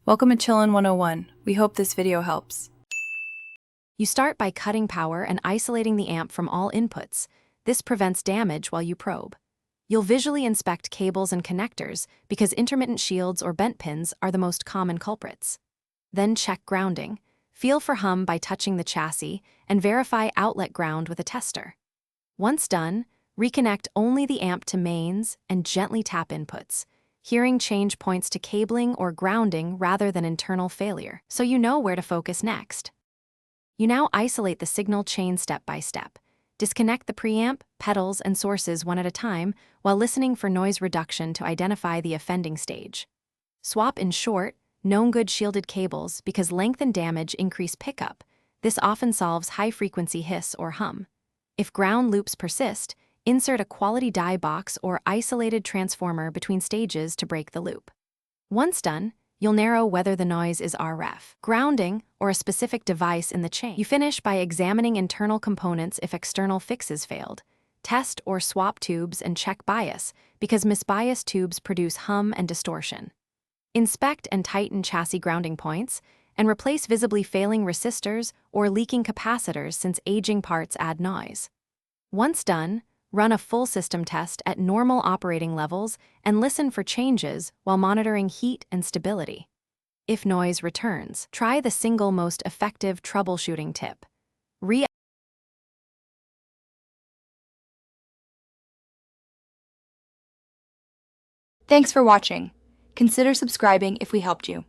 Welcome to Chillin' 101. We hope this video helps. You start by cutting power and isolating the amp from all inputs. This prevents damage while you probe. You'll visually inspect cables and connectors because intermittent shields or bent pins are the most common culprits. Then check grounding. Feel for hum by touching the chassis and verify outlet ground with a tester. Once done, reconnect only the amp to mains and gently tap inputs. Hearing change points to cabling or grounding rather than internal failure, so you know where to focus next. You now isolate the signal chain step by step. Disconnect the preamp, pedals, and sources one at a time while listening for noise reduction to identify the offending stage. Swap in short, known good shielded cables because length and damage increase pickup. This often solves high-frequency hiss or hum. If ground loops persist, insert a quality die box or isolated transformer between stages to break the loop. Once done, you'll narrow whether the noise is RF, grounding, or a specific device in the chain. You finish by examining internal components if external fixes failed. Test or swap tubes and check bias, because misbiased tubes produce hum and distortion. Inspect and tighten chassis grounding points, and replace visibly failing resistors or leaking capacitors since aging parts add noise. Once done, run a full system test at normal operating levels and listen for changes while monitoring heat and stability. If noise returns, try the single most effective troubleshooting tip. Thanks for watching. Consider subscribing if we helped you.